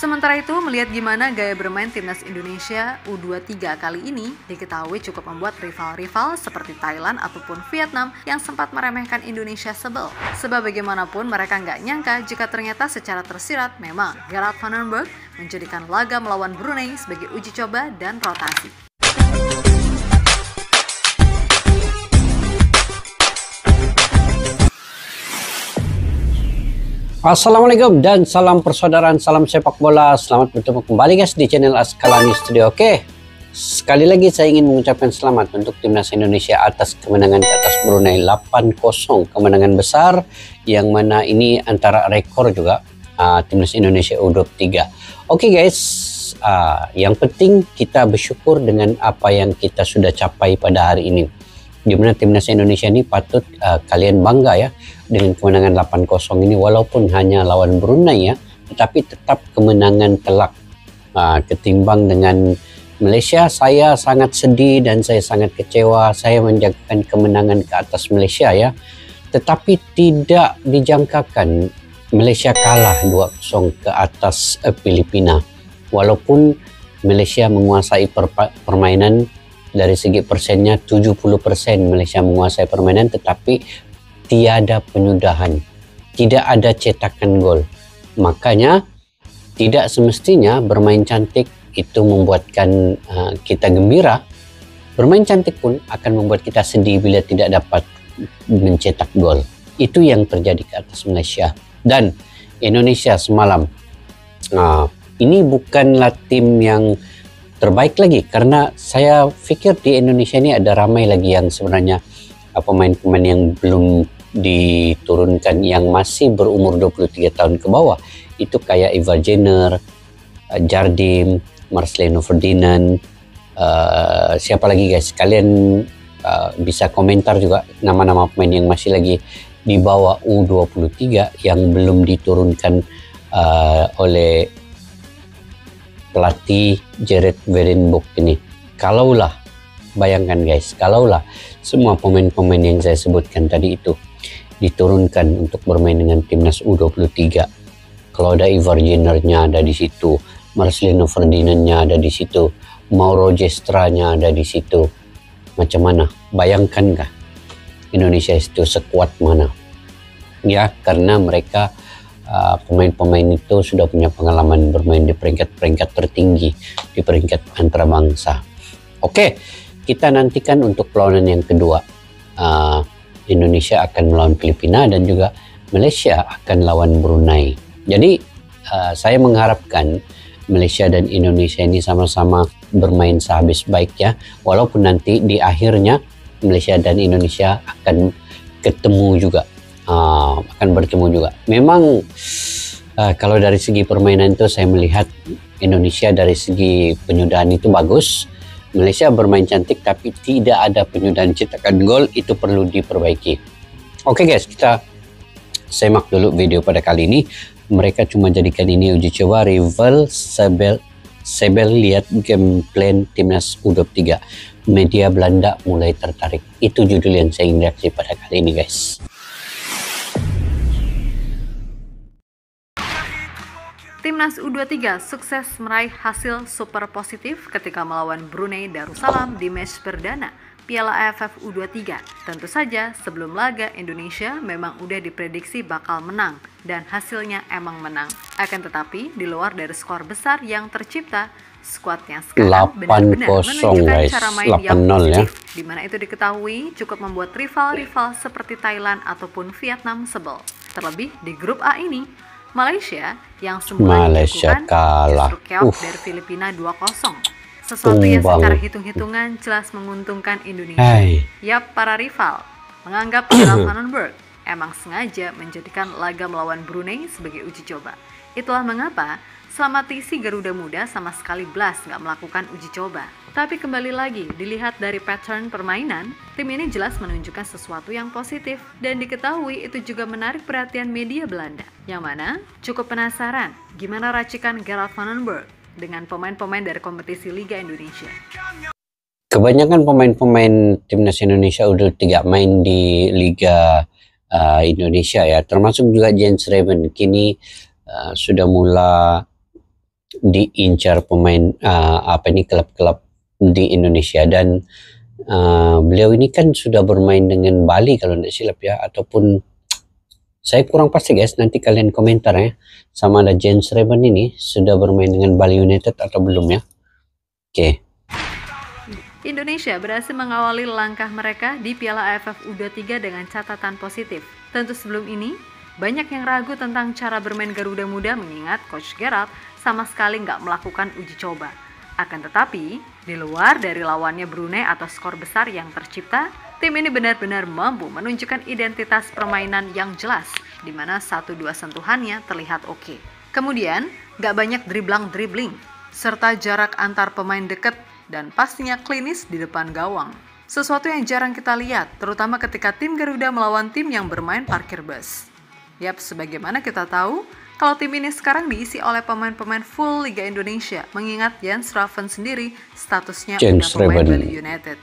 Sementara itu, melihat gimana gaya bermain timnas Indonesia U23 kali ini diketahui cukup membuat rival-rival seperti Thailand ataupun Vietnam yang sempat meremehkan Indonesia sebel. Sebab bagaimanapun mereka nggak nyangka jika ternyata secara tersirat memang Gerard van den Berg menjadikan laga melawan Brunei sebagai uji coba dan rotasi. Assalamualaikum dan salam persaudaraan, salam sepak bola. Selamat bertemu kembali guys di channel Askalani Studio. Oke, sekali lagi saya ingin mengucapkan selamat untuk timnas Indonesia atas kemenangan di atas Brunei 8-0, kemenangan besar yang mana ini antara rekor juga timnas Indonesia U23. Oke guys, yang penting kita bersyukur dengan apa yang kita sudah capai pada hari ini. Dimana timnas Indonesia ini patut kalian bangga ya dengan kemenangan 8-0 ini, walaupun hanya lawan Brunei ya, tetapi tetap kemenangan telak. Ketimbang dengan Malaysia, saya sangat sedih dan saya sangat kecewa. Saya menjagakan kemenangan ke atas Malaysia ya, tetapi tidak dijangkakan Malaysia kalah 2-0 ke atas Filipina. Walaupun Malaysia menguasai permainan, dari segi persennya 70% Malaysia menguasai permainan, tetapi tiada penyudahan, tidak ada cetakan gol. Makanya tidak semestinya bermain cantik itu membuatkan kita gembira. Bermain cantik pun akan membuat kita sedih bila tidak dapat mencetak gol. Itu yang terjadi ke atas Malaysia. Dan Indonesia semalam, ini bukanlah tim yang terbaik lagi, karena saya pikir di Indonesia ini ada ramai lagi yang sebenarnya pemain-pemain yang belum diturunkan, yang masih berumur 23 tahun ke bawah. Itu kayak Ivar Jenner, Jardim, Marcelino Ferdinand, siapa lagi guys, kalian bisa komentar juga nama-nama pemain yang masih lagi di bawah U23 yang belum diturunkan oleh pelatih Gerard van den Berg ini. Kalaulah, bayangkan guys, kalaulah semua pemain-pemain yang saya sebutkan tadi itu diturunkan untuk bermain dengan timnas U23. Kalau ada Ivar Jenner-nya ada di situ, Marcelino Ferdinand-nya ada di situ, Mauro Gestra-nya ada di situ. Macam mana? Bayangkankah Indonesia itu sekuat mana? Ya, karena mereka pemain-pemain itu sudah punya pengalaman bermain di peringkat-peringkat tertinggi, di peringkat antarabangsa. Oke, kita nantikan untuk perlawanan yang kedua. Indonesia akan melawan Filipina dan juga Malaysia akan lawan Brunei. Jadi saya mengharapkan Malaysia dan Indonesia ini sama-sama bermain sehabis baik ya, walaupun nanti di akhirnya Malaysia dan Indonesia akan ketemu juga. Akan bertemu juga. Memang kalau dari segi permainan itu saya melihat Indonesia dari segi penyudahan itu bagus. Malaysia bermain cantik tapi tidak ada penyudahan cetakan gol, itu perlu diperbaiki. Oke guys, kita semak dulu video pada kali ini. Mereka cuma jadikan ini uji coba. Rival Sebel lihat game plan timnas U23. Media Belanda mulai tertarik. Itu judul yang saya ingin reaksi pada kali ini guys. Timnas U23 sukses meraih hasil super positif ketika melawan Brunei Darussalam di match perdana Piala AFF U23. Tentu saja sebelum laga Indonesia memang udah diprediksi bakal menang dan hasilnya emang menang. Akan tetapi di luar dari skor besar yang tercipta, skuadnya sekarang benar-benar menunjukkan cara main yang positif, di mana itu diketahui cukup membuat rival-rival seperti Thailand ataupun Vietnam sebel. Terlebih di grup A ini, Malaysia yang semula dijagokan justru keok dari Filipina 2-0. Sesuatu yang secara hitung-hitungan jelas menguntungkan Indonesia. Yap, para rival menganggap Gerard van den Berg emang sengaja menjadikan laga melawan Brunei sebagai uji coba. Itulah mengapa selama TC Garuda Muda sama sekali blas nggak melakukan uji coba. Tapi kembali lagi, dilihat dari pattern permainan, tim ini jelas menunjukkan sesuatu yang positif dan diketahui itu juga menarik perhatian media Belanda. Yang mana cukup penasaran gimana racikan Gerard van den Berg dengan pemain-pemain dari kompetisi Liga Indonesia. Kebanyakan pemain-pemain timnas Indonesia udah tidak main di Liga Indonesia ya, termasuk juga Jens Raven kini sudah mulai diincar pemain klub-klub di Indonesia. Dan beliau ini kan sudah bermain dengan Bali kalau tidak silap ya, ataupun saya kurang pasti guys, nanti kalian komentar ya, sama ada Jens Reben ini sudah bermain dengan Bali United atau belum ya. Oke. Indonesia berhasil mengawali langkah mereka di Piala AFF U23 dengan catatan positif. Tentu sebelum ini, banyak yang ragu tentang cara bermain Garuda Muda mengingat Coach Gerald sama sekali nggak melakukan uji coba. Akan tetapi, di luar dari lawannya Brunei atau skor besar yang tercipta, tim ini benar-benar mampu menunjukkan identitas permainan yang jelas, di mana 1-2 sentuhannya terlihat oke. Kemudian, nggak banyak dribbling, serta jarak antar pemain dekat dan pastinya klinis di depan gawang. Sesuatu yang jarang kita lihat, terutama ketika tim Garuda melawan tim yang bermain parkir bus. Yap, sebagaimana kita tahu, kalau tim ini sekarang diisi oleh pemain-pemain full Liga Indonesia, mengingat Jens Raven sendiri statusnya udah pemain Bali United.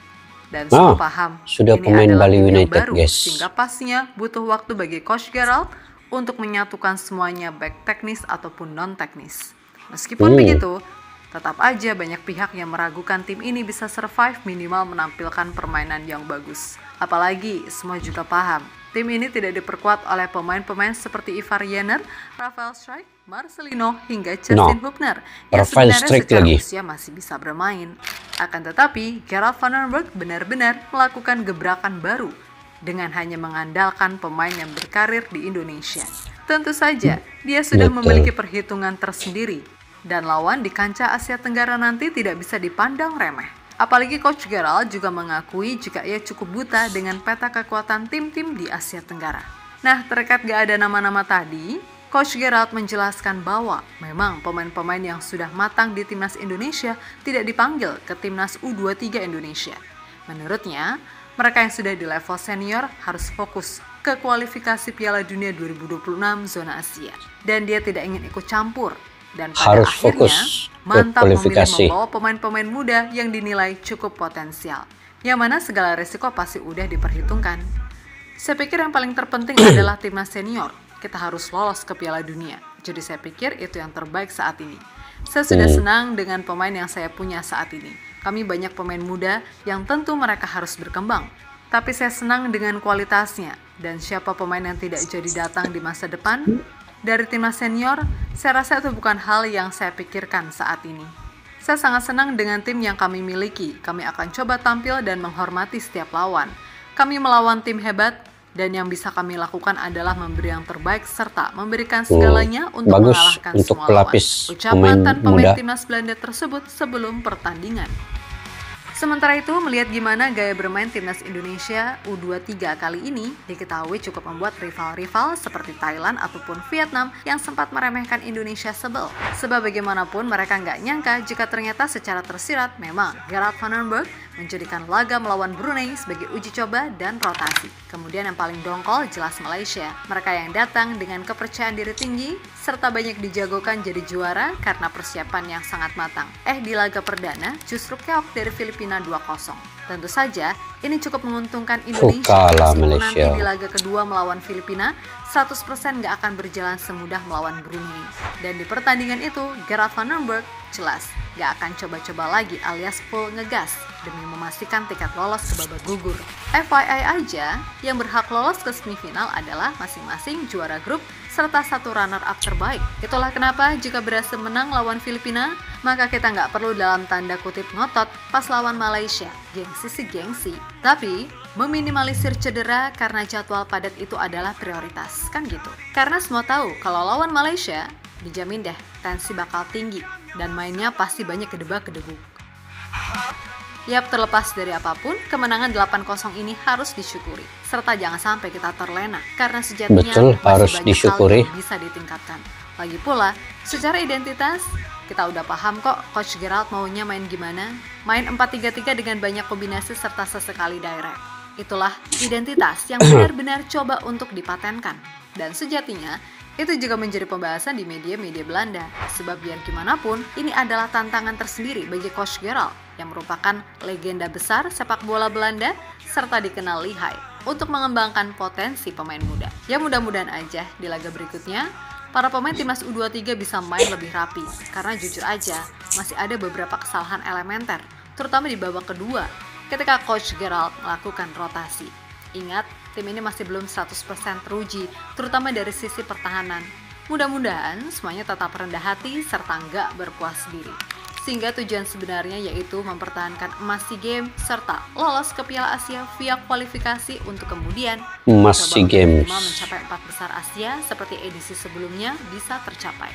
Dan semua paham, sudah ini pemain adalah Bali tim yang United, baru, guys. sehingga pastinya butuh waktu bagi Coach Gerald untuk menyatukan semuanya baik teknis ataupun non-teknis. Meskipun begitu, tetap aja banyak pihak yang meragukan tim ini bisa survive minimal menampilkan permainan yang bagus. Apalagi semua juga paham, tim ini tidak diperkuat oleh pemain-pemain seperti Ivar Jenner, Rafael Strijk, Marcelino, hingga Justin Hubner yang sebenarnya secara usia masih bisa bermain. Akan tetapi, Gerald van den Berg benar-benar melakukan gebrakan baru dengan hanya mengandalkan pemain yang berkarir di Indonesia. Tentu saja, dia sudah memiliki perhitungan tersendiri. Dan lawan di kancah Asia Tenggara nanti tidak bisa dipandang remeh. Apalagi Coach Gerald juga mengakui jika ia cukup buta dengan peta kekuatan tim-tim di Asia Tenggara. Nah, terkait gak ada nama-nama tadi, Coach Gerald menjelaskan bahwa memang pemain-pemain yang sudah matang di Timnas Indonesia tidak dipanggil ke Timnas U23 Indonesia. Menurutnya, mereka yang sudah di level senior harus fokus ke kualifikasi Piala Dunia 2026 zona Asia. Dan dia tidak ingin ikut campur. Dan pada harus akhirnya, mantap memilih membawa pemain-pemain muda yang dinilai cukup potensial. Yang mana segala resiko pasti udah diperhitungkan. Saya pikir yang paling terpenting adalah timnas senior. Kita harus lolos ke Piala Dunia. Jadi saya pikir itu yang terbaik saat ini. Saya sudah senang dengan pemain yang saya punya saat ini. Kami banyak pemain muda yang tentu mereka harus berkembang. Tapi saya senang dengan kualitasnya. Dan siapa pemain yang tidak jadi datang di masa depan? Dari timnas senior, saya rasa itu bukan hal yang saya pikirkan saat ini. Saya sangat senang dengan tim yang kami miliki. Kami akan coba tampil dan menghormati setiap lawan. Kami melawan tim hebat, dan yang bisa kami lakukan adalah memberi yang terbaik serta memberikan segalanya untuk mengalahkan semua lawan. Ucapan tanpa pemain timnas Belanda tersebut sebelum pertandingan. Sementara itu, melihat gimana gaya bermain timnas Indonesia U23 kali ini diketahui cukup membuat rival-rival seperti Thailand ataupun Vietnam yang sempat meremehkan Indonesia sebel. Sebab bagaimanapun mereka nggak nyangka jika ternyata secara tersirat memang Gerald van den Berg menjadikan laga melawan Brunei sebagai uji coba dan rotasi. Kemudian yang paling dongkol jelas Malaysia. Mereka yang datang dengan kepercayaan diri tinggi serta banyak dijagokan jadi juara karena persiapan yang sangat matang. Di laga perdana justru keok dari Filipina 2-0. Tentu saja ini cukup menguntungkan Indonesia meskipun nanti di laga kedua melawan Filipina 100% nggak akan berjalan semudah melawan Brunei. Dan di pertandingan itu Gerald van den Berg jelas nggak akan coba-coba lagi alias full ngegas demi memastikan tiket lolos ke babak gugur. FYI aja, yang berhak lolos ke semifinal adalah masing-masing juara grup serta satu runner-up terbaik. Itulah kenapa jika berhasil menang lawan Filipina, maka kita nggak perlu dalam tanda kutip ngotot pas lawan Malaysia. Gengsi sih gengsi, tapi meminimalisir cedera karena jadwal padat itu adalah prioritas, kan gitu. Karena semua tahu kalau lawan Malaysia, dijamin deh tensi bakal tinggi dan mainnya pasti banyak kedebak-kedebuk. Yap, terlepas dari apapun, kemenangan 8-0 ini harus disyukuri. Serta jangan sampai kita terlena, karena sejatinya harus disyukuri. Bisa ditingkatkan. Lagi pula, secara identitas, kita udah paham kok Coach Gerald maunya main gimana. Main 4-3-3 dengan banyak kombinasi serta sesekali direct. Itulah identitas yang benar-benar coba untuk dipatenkan. Dan sejatinya, itu juga menjadi pembahasan di media-media Belanda. Sebab biar gimana pun, ini adalah tantangan tersendiri bagi Coach Gerald yang merupakan legenda besar sepak bola Belanda serta dikenal lihai untuk mengembangkan potensi pemain muda. Ya mudah-mudahan aja di laga berikutnya para pemain timnas U23 bisa main lebih rapi, karena jujur aja masih ada beberapa kesalahan elementer, terutama di babak kedua ketika Coach Gerald melakukan rotasi. Ingat, tim ini masih belum 100% teruji, terutama dari sisi pertahanan. Mudah-mudahan semuanya tetap rendah hati serta nggak berpuas diri. Sehingga tujuan sebenarnya yaitu mempertahankan emas SEA Games serta lolos ke Piala Asia via kualifikasi untuk kemudian emas SEA Games mencapai 4 besar Asia seperti edisi sebelumnya bisa tercapai.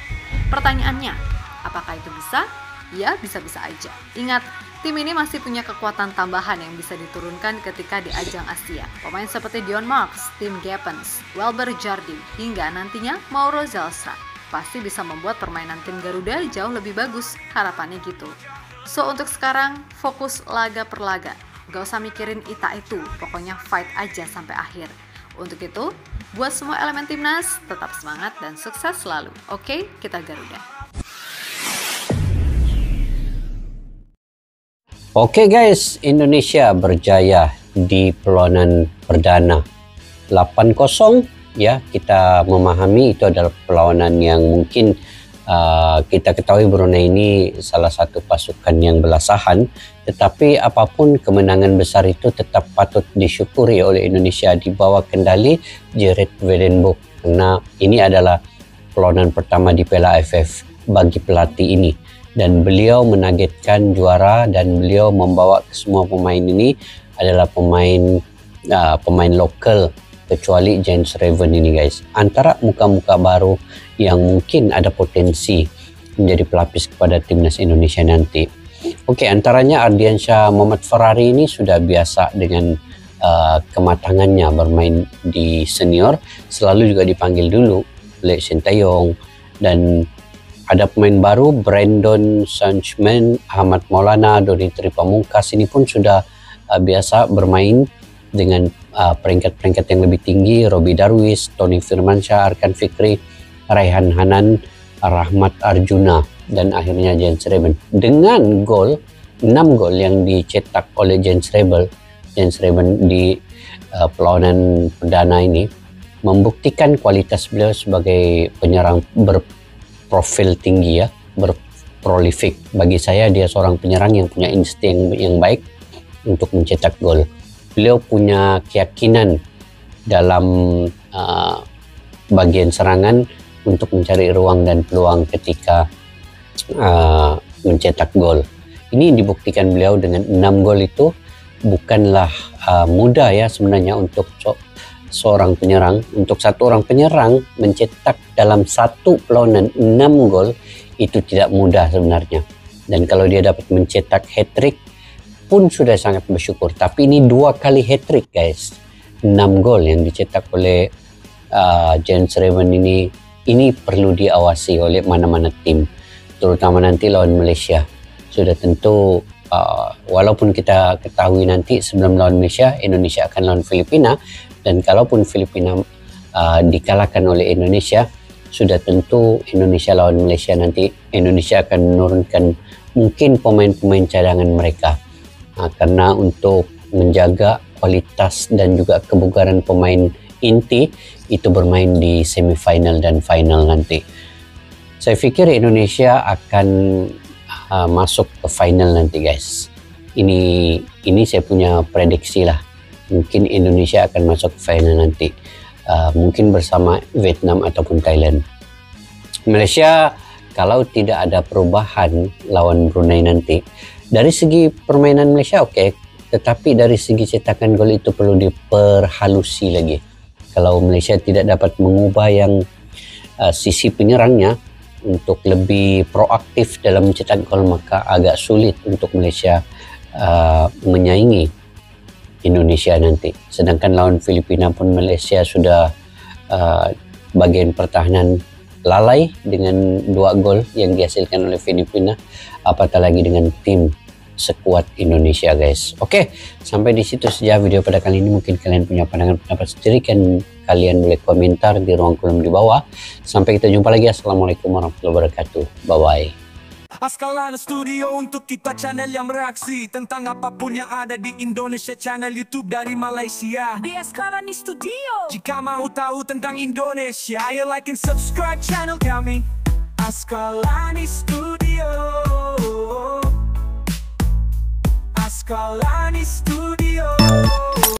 Pertanyaannya, apakah itu bisa? Ya, bisa-bisa aja. Ingat, tim ini masih punya kekuatan tambahan yang bisa diturunkan ketika di ajang Asia. Pemain seperti Dion Marks, Tim Gapens, Welber Jardim, hingga nantinya Mauro Zelstra pasti bisa membuat permainan tim Garuda jauh lebih bagus, harapannya gitu. So untuk sekarang, fokus laga per laga. Gak usah mikirin itu, pokoknya fight aja sampai akhir. Untuk itu, buat semua elemen timnas, tetap semangat dan sukses selalu. Oke, kita Garuda. Oke guys, Indonesia berjaya di perlawanan perdana 8-0. Ya, kita memahami itu adalah perlawanan yang mungkin kita ketahui Brunei ini salah satu pasukan yang belasahan, tetapi apapun kemenangan besar itu tetap patut disyukuri oleh Indonesia di bawah kendali Jared Wedenbork, karena ini adalah perlawanan pertama di Piala AFF bagi pelatih ini, dan beliau menargetkan juara dan beliau membawa semua pemain ini adalah pemain lokal kecuali James Raven ini guys. Antara muka-muka baru yang mungkin ada potensi menjadi pelapis kepada timnas Indonesia nanti. Oke, antaranya Ardiansyah Muhammad Ferrari ini sudah biasa dengan kematangannya bermain di senior, selalu juga dipanggil dulu oleh Sintayong. Dan ada pemain baru Brandon Sanchman, Ahmad Maulana, Doni Tripamungkas ini pun sudah biasa bermain dengan peringkat-peringkat yang lebih tinggi. Robi Darwis, Tony Firmansyah, Arkan Fikri, Raihan Hanan, Rahmat Arjuna, dan akhirnya Jens Reben. Dengan 6 gol yang dicetak oleh Jens Reben di perlawanan perdana ini membuktikan kualitas beliau sebagai penyerang berprofil tinggi ya, berprolifik. Bagi saya dia seorang penyerang yang punya insting yang baik untuk mencetak gol. Beliau punya keyakinan dalam bagian serangan untuk mencari ruang dan peluang ketika mencetak gol. Ini dibuktikan beliau dengan 6 gol itu bukanlah mudah ya sebenarnya untuk seorang penyerang. Untuk satu orang penyerang mencetak dalam satu perlawanan 6 gol itu tidak mudah sebenarnya. Dan kalau dia dapat mencetak hat-trick pun sudah sangat bersyukur. Tapi ini 2 kali hat-trick guys. 6 gol yang dicetak oleh Jens Raven ini perlu diawasi oleh mana-mana tim, terutama nanti lawan Malaysia. Sudah tentu walaupun kita ketahui nanti sebelum lawan Malaysia, Indonesia akan lawan Filipina, dan kalaupun Filipina dikalahkan oleh Indonesia, sudah tentu Indonesia lawan Malaysia nanti Indonesia akan menurunkan mungkin pemain-pemain cadangan mereka. Karena untuk menjaga kualitas dan juga kebugaran pemain inti itu bermain di semifinal dan final nanti. Saya pikir Indonesia akan masuk ke final nanti guys. Ini saya punya prediksi lah. Mungkin Indonesia akan masuk ke final nanti. Mungkin bersama Vietnam ataupun Thailand. Malaysia kalau tidak ada perubahan lawan Brunei nanti, dari segi permainan Malaysia oke, tetapi dari segi cetakan gol itu perlu diperhalusi lagi. Kalau Malaysia tidak dapat mengubah yang sisi penyerangnya untuk lebih proaktif dalam mencetak gol, maka agak sulit untuk Malaysia menyaingi Indonesia nanti. Sedangkan lawan Filipina pun Malaysia sudah bagian pertahanan lalai dengan 2 gol yang dihasilkan oleh Filipina, apatah lagi dengan tim sekuat Indonesia guys. Oke, sampai di situ saja video pada kali ini. Mungkin kalian punya pandangan pendapat sendiri, kan kalian boleh komentar di ruang kolom di bawah. Sampai kita jumpa lagi. Assalamualaikum warahmatullahi wabarakatuh. Bye bye. Askalani Studio untuk kita channel yang bereaksi tentang apapun yang ada di Indonesia. Channel YouTube dari Malaysia di Askalani Studio. Jika mau tahu tentang Indonesia, ayo like and subscribe channel kami Askalani Studio. Askalani Studio.